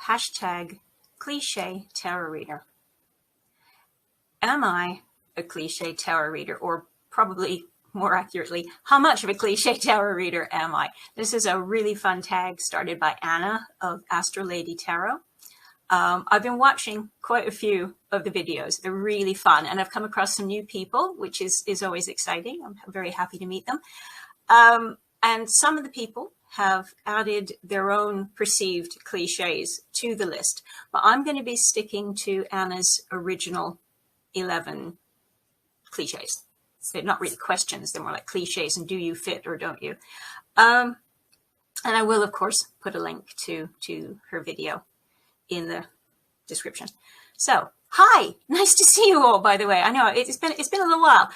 Hashtag Cliché Tarot Reader. Am I a Cliché Tarot Reader? Or probably more accurately, how much of a Cliché Tarot Reader am I? This is a really fun tag started by Anna of Astral Tarot. I've been watching quite a few of the videos. They're really fun, and I've come across some new people, which is always exciting. I'm very happy to meet them. And some of the people have added their own perceived cliches to the list, but I'm going to be sticking to Anna's original 11 cliches. They're not really questions, they're more like cliches and do you fit or don't you? And I will, of course, put a link to her video in the description. So, hi, nice to see you all, by the way. I know it's been a little while.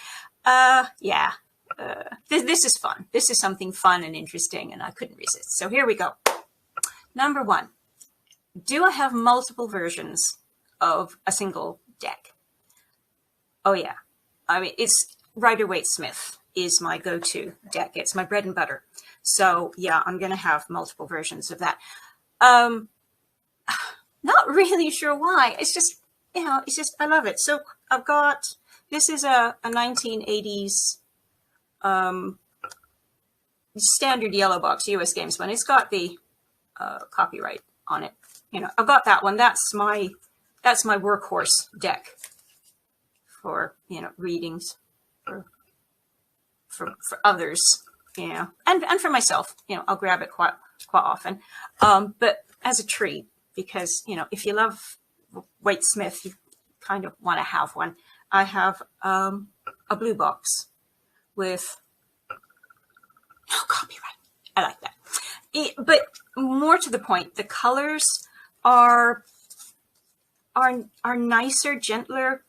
This is fun. This is something fun and interesting, and I couldn't resist. So here we go. Number 1, do I have multiple versions of a single deck? Oh yeah, I mean, it's Rider-Waite-Smith is my go-to deck. It's my bread and butter. So yeah, I'm going to have multiple versions of that. Not really sure why. It's just, you know, it's just, I love it. So I've got, this is a 1980s standard yellow box US Games one. It's got the copyright on it. You know, I've got that one. That's my workhorse deck for, you know, readings for others, you know, and for myself. You know, I'll grab it quite often. But as a treat, because, you know, if you love Waite-Smith, you kind of want to have one. I have a blue box with no copyright. I like that. But more to the point, the colors are nicer, gentler.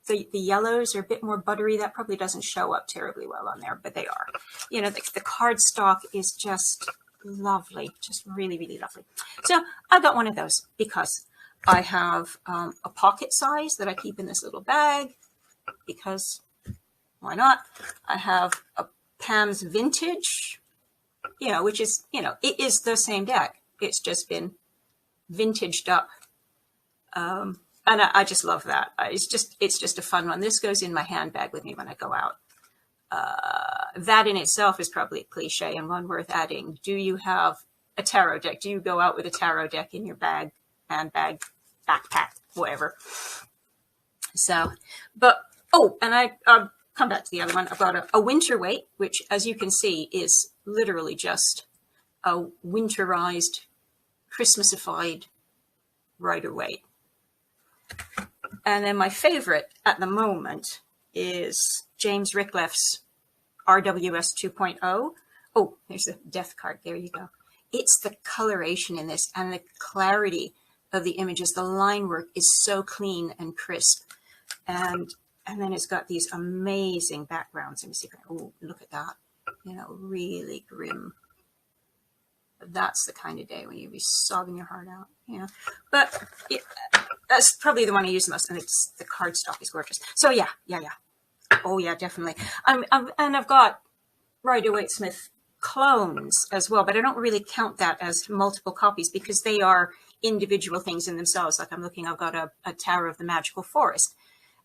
The yellows are a bit more buttery. That probably doesn't show up terribly well on there, but they are. You know, the cardstock is just lovely, just really, really lovely. So I got one of those because I have a pocket size that I keep in this little bag because why not? I have a Pam's Vintage, you know, which is, you know, it is the same deck. It's just been vintaged up. And I just love that. It's just a fun one. This goes in my handbag with me when I go out. That in itself is probably a cliche and one worth adding. Do you have a tarot deck? Do you go out with a tarot deck in your bag, handbag, backpack, whatever? So, but, oh, and I'll come back to the other one. I've got a winter weight, which, as you can see, is literally just a winterized, Christmasified Rider-Waite. And then my favorite at the moment is James Rickleff's RWS 2.0. Oh, there's the death card. There you go. It's the coloration in this and the clarity of the images. The line work is so clean and crisp. And then it's got these amazing backgrounds. Let me see. Oh, look at that. You know, really grim. That's the kind of day when you'd be sobbing your heart out, you know. But that's probably the one I use the most, and it's the cardstock is gorgeous. So yeah. Oh yeah, definitely. And I've got Rider-Waite-Smith clones as well, but I don't really count that as multiple copies because they are individual things in themselves. Like I'm looking, I've got a Tower of the Magical Forest.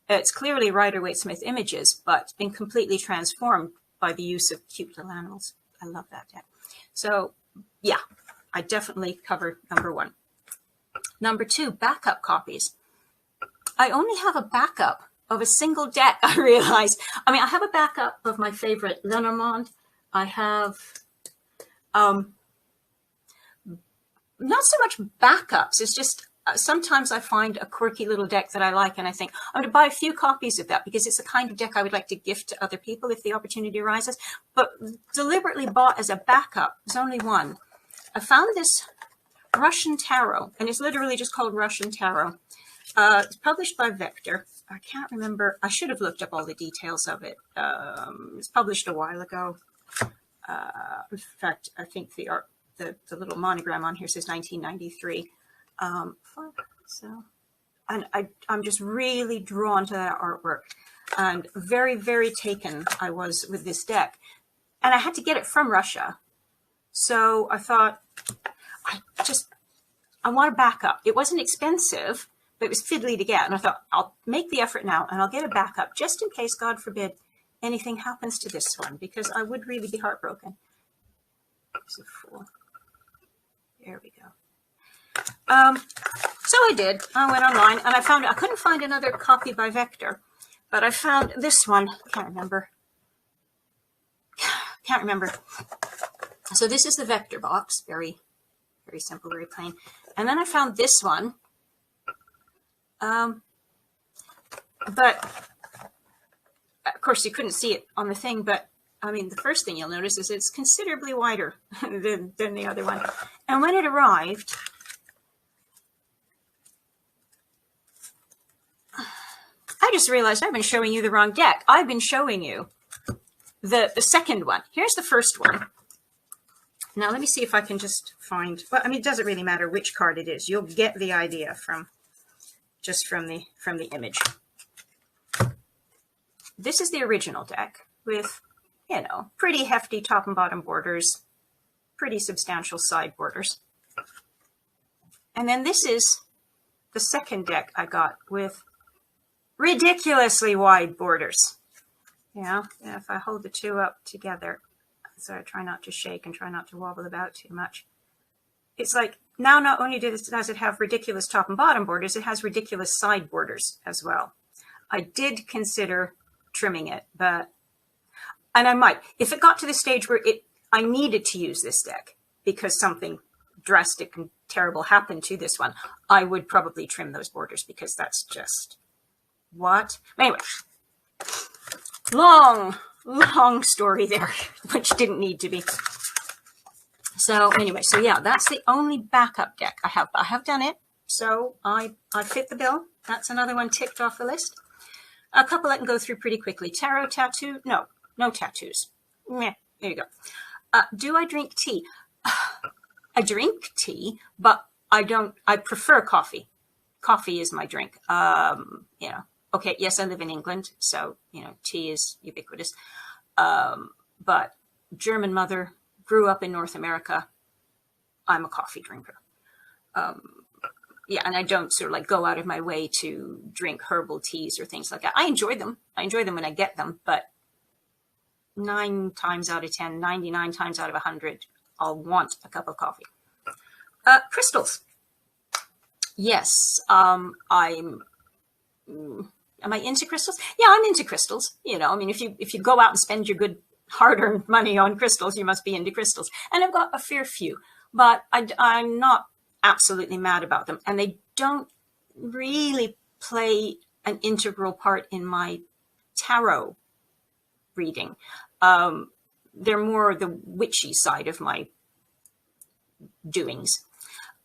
It's clearly Rider-Waite-Smith images, but been completely transformed by the use of cute little animals. I love that deck. So yeah, I definitely covered number 1. Number 2, backup copies. I only have a backup of a single deck, I realize. I mean, I have a backup of my favorite Lenormand. I have not so much backups. It's just sometimes I find a quirky little deck that I like and I think I'm going to buy a few copies of that because it's the kind of deck I would like to gift to other people if the opportunity arises. But deliberately bought as a backup, there's only one. I found this Russian Tarot, and it's literally just called Russian Tarot. It's published by Vector. I can't remember. I should have looked up all the details of it. It's published a while ago. In fact, I think the little monogram on here says 1993. So, and I'm just really drawn to that artwork, and very, very taken I was with this deck. And I had to get it from Russia. So I thought, I want a backup. It wasn't expensive, but it was fiddly to get. And I thought, I'll make the effort now and I'll get a backup just in case, God forbid, anything happens to this one, because I would really be heartbroken. There's a 4. There we go. So I did. I went online and I couldn't find another copy by Vector, but I found this one. Can't remember. So this is the Vector box. Very, very simple, very plain. And then I found this one. But of course you couldn't see it on the thing, but I mean, the first thing you'll notice is it's considerably wider than the other one. And when it arrived, I just realized I've been showing you the wrong deck. I've been showing you the second one. Here's the first one. Now let me see if I can just find, well, I mean, it doesn't really matter which card it is. You'll get the idea from the image. This is the original deck with, you know, pretty hefty top and bottom borders, pretty substantial side borders. And then this is the second deck I got with ridiculously wide borders. You know, if I hold the two up together, so I try not to shake and try not to wobble about too much. It's like, now not only does it have ridiculous top and bottom borders, it has ridiculous side borders as well. I did consider trimming it, but, and I might, if it got to the stage where I needed to use this deck because something drastic and terrible happened to this one, I would probably trim those borders, because that's just what. Anyway, long story there, which didn't need to be. So anyway, so yeah, that's the only backup deck I have. I have done it, so I fit the bill. That's another one ticked off the list. A couple I can go through pretty quickly. Tarot tattoo? No tattoos. Meh, there you go. Do I drink tea? I drink tea, but I prefer coffee. Coffee is my drink. You know, okay, yes, I live in England, so, you know, tea is ubiquitous. But German mother, grew up in North America. I'm a coffee drinker. Yeah, and I don't sort of like go out of my way to drink herbal teas or things like that. I enjoy them. I enjoy them when I get them, but 9 times out of 10, 99 times out of 100, I'll want a cup of coffee. Crystals. Yes, am I into crystals? Yeah, I'm into crystals. You know, I mean, if you go out and spend your good hard-earned money on crystals, you must be into crystals. And I've got a fair few, but I'm not absolutely mad about them. And they don't really play an integral part in my tarot reading. They're more the witchy side of my doings.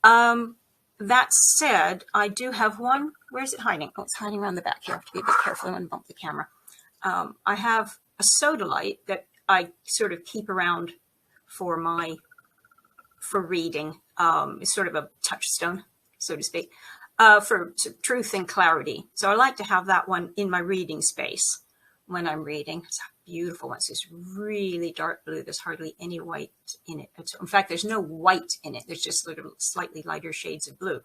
That said, I do have one. Where's it hiding? Oh, it's hiding around the back here. I have to be a bit careful. I want to bump the camera. I have a sodalite that I sort of keep around for reading. It's sort of a touchstone, so to speak, for truth and clarity. So I like to have that one in my reading space when I'm reading. It's a beautiful one. It's this really dark blue. There's hardly any white in it. In fact, there's no white in it. There's just little slightly lighter shades of blue.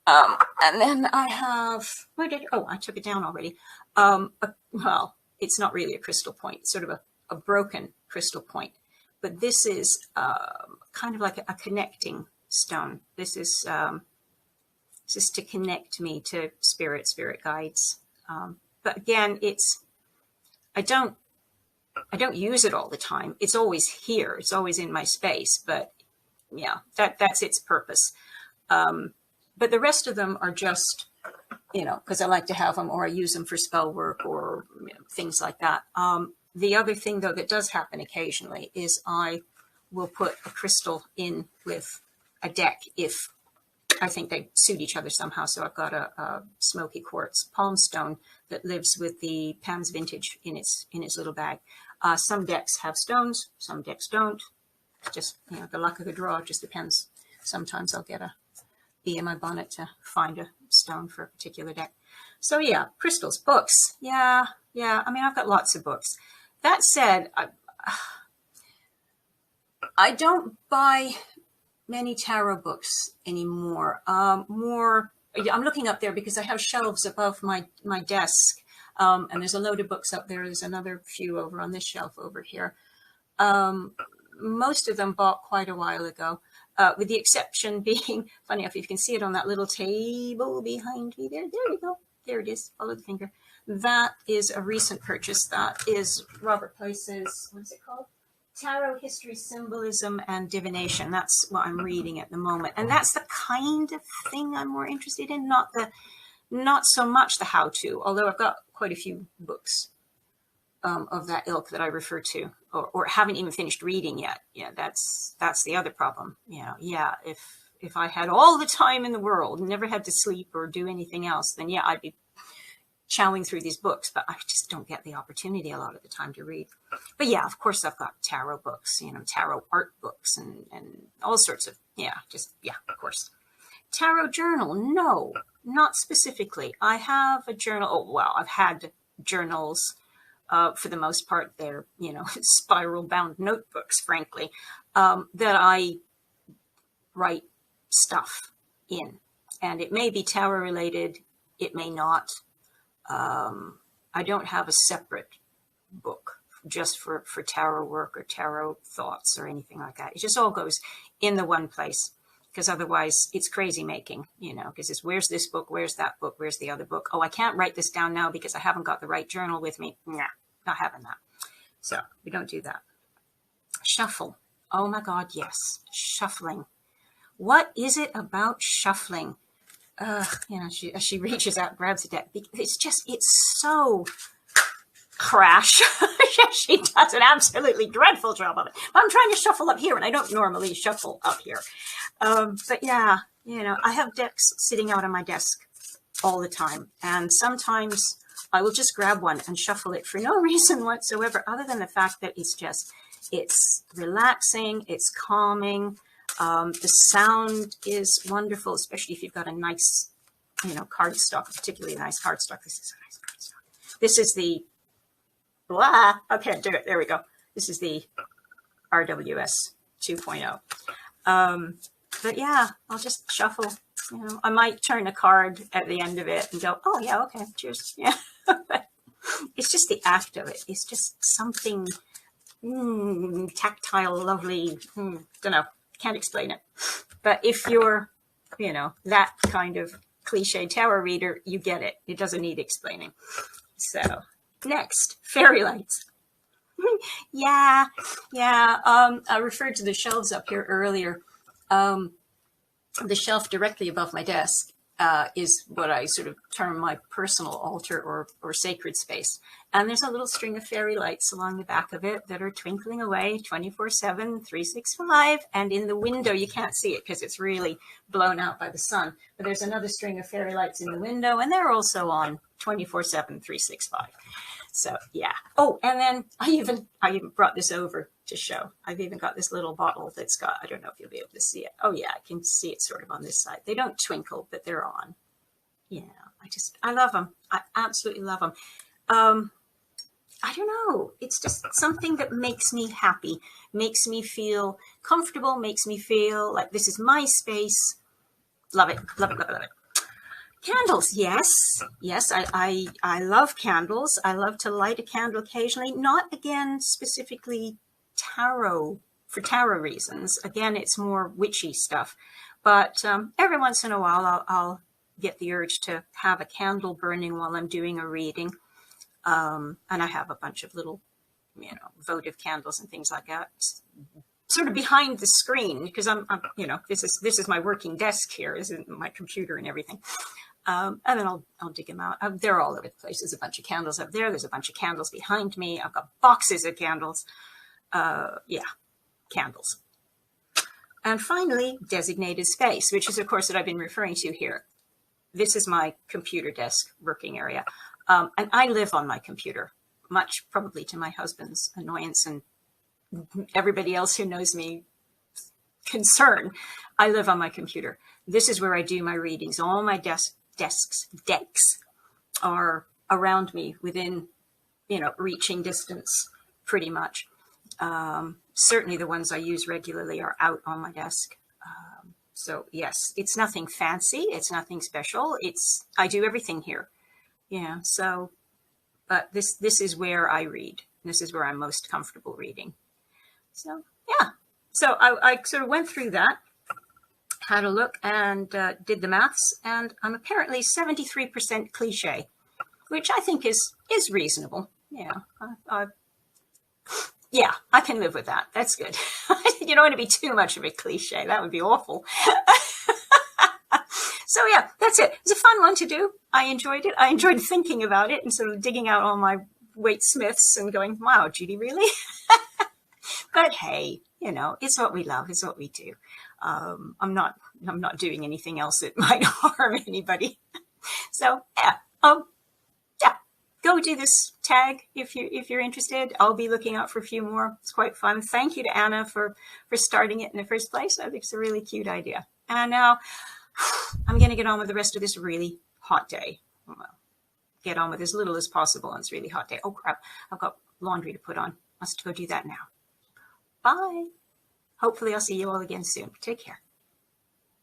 And then I have, I took it down already. Well, it's not really a crystal point. It's sort of a broken crystal point. But this is kind of like a connecting stone. This is to connect me to spirit guides. But again, I don't use it all the time. It's always here. It's always in my space. But yeah, that's its purpose. But the rest of them are just, you know, because I like to have them, or I use them for spell work or, you know, things like that. The other thing, though, that does happen occasionally is I will put a crystal in with a deck if I think they suit each other somehow. So I've got a smoky quartz palm stone that lives with the Pam's Vintage in its little bag. Some decks have stones, some decks don't. It's just, you know, the luck of the draw. It just depends. Sometimes I'll get a bee in my bonnet to find a stone for a particular deck. So yeah, crystals, books. Yeah. I mean, I've got lots of books. That said, I don't buy many tarot books anymore. Yeah, I'm looking up there because I have shelves above my desk, and there's a load of books up there. There's another few over on this shelf over here. Most of them bought quite a while ago, with the exception being, funny enough, you can see it on that little table behind me there. There you go. There it is. Follow the finger. That is a recent purchase. That is Robert Price's, what is it called? Tarot History, Symbolism, and Divination. That's what I'm reading at the moment. And that's the kind of thing I'm more interested in, not so much the how-to, although I've got quite a few books of that ilk that I refer to, or haven't even finished reading yet. Yeah, that's the other problem. Yeah, if I had all the time in the world, never had to sleep or do anything else, then yeah, I'd be chowing through these books, but I just don't get the opportunity a lot of the time to read. But yeah, of course, I've got tarot books, tarot art books and all sorts of, of course. Tarot journal, no, not specifically. I have a journal. Oh, well, I've had journals. For the most part, they're, spiral bound notebooks, frankly, that I write stuff in. And it may be tarot related, it may not. I don't have a separate book just for tarot work or tarot thoughts or anything like that. It just all goes in the one place, because otherwise it's crazy making, because it's where's this book, where's that book, where's the other book? Oh, I can't write this down now because I haven't got the right journal with me. Nah, not having that. So we don't do that. Shuffle. Oh my God, yes. Shuffling. What is it about shuffling? She reaches out, grabs a deck. It's so crash. She does an absolutely dreadful job of it. I'm trying to shuffle up here, and I don't normally shuffle up here. But yeah, I have decks sitting out on my desk all the time. And sometimes I will just grab one and shuffle it for no reason whatsoever, other than the fact that it's relaxing, it's calming. The sound is wonderful, especially if you've got a nice, cardstock, particularly a nice cardstock. This is a nice cardstock. This is the, I can't do it. There we go. This is the RWS 2.0. But yeah, I'll just shuffle. I might turn a card at the end of it and go, oh yeah, okay, cheers. Yeah. But it's just the act of it. It's just something tactile, lovely. Don't know. Can't explain it. But if you're, that kind of cliche tarot reader, you get it. It doesn't need explaining. So next, fairy lights. Yeah. I referred to the shelves up here earlier. The shelf directly above my desk is what I sort of term my personal altar or sacred space. And there's a little string of fairy lights along the back of it that are twinkling away 24/7, 365. And in the window, you can't see it because it's really blown out by the sun. But there's another string of fairy lights in the window, and they're also on 24/7, 365. So yeah. Oh, and then I even brought this over to show. I've even got this little bottle that's got, I don't know if you'll be able to see it. Oh yeah, I can see it sort of on this side. They don't twinkle, but they're on. Yeah, I love them. I absolutely love them. I don't know. It's just something that makes me happy, makes me feel comfortable, makes me feel like this is my space. Love it, love it, love it, love it. Candles, yes, I love candles. I love to light a candle occasionally, not again specifically tarot, for tarot reasons. Again, it's more witchy stuff, but every once in a while I'll get the urge to have a candle burning while I'm doing a reading. And I have a bunch of little, votive candles and things like that, sort of behind the screen, because I'm this is my working desk here, this is my computer and everything. And then I'll dig them out. They're all over the place. There's a bunch of candles up there. There's a bunch of candles behind me. I've got boxes of candles. Candles. And finally, designated space, which is, of course, what I've been referring to here. This is my computer desk working area. And I live on my computer, much probably to my husband's annoyance and everybody else who knows me concern. I live on my computer. This is where I do my readings. All my decks are around me within, reaching distance pretty much. Certainly the ones I use regularly are out on my desk. So yes, it's nothing fancy. It's nothing special. I do everything here. Yeah. So, but this is where I read. This is where I'm most comfortable reading. So yeah. So I sort of went through that, had a look, and did the maths, and I'm apparently 73% cliche, which I think is reasonable. Yeah. Yeah, I can live with that. That's good. You don't want to be too much of a cliche. That would be awful. So yeah, that's it. It's a fun one to do. I enjoyed it. I enjoyed thinking about it and sort of digging out all my Waite Smiths and going, wow, Judy, really? But hey, it's what we love. It's what we do. I'm not doing anything else that might harm anybody. So yeah. Yeah. Go do this tag if you're interested. I'll be looking out for a few more. It's quite fun. Thank you to Anna for starting it in the first place. I think it's a really cute idea. And now I'm going to get on with the rest of this really hot day. Well, get on with as little as possible on this really hot day. Oh crap, I've got laundry to put on. Must go do that now. Bye. Hopefully I'll see you all again soon. Take care.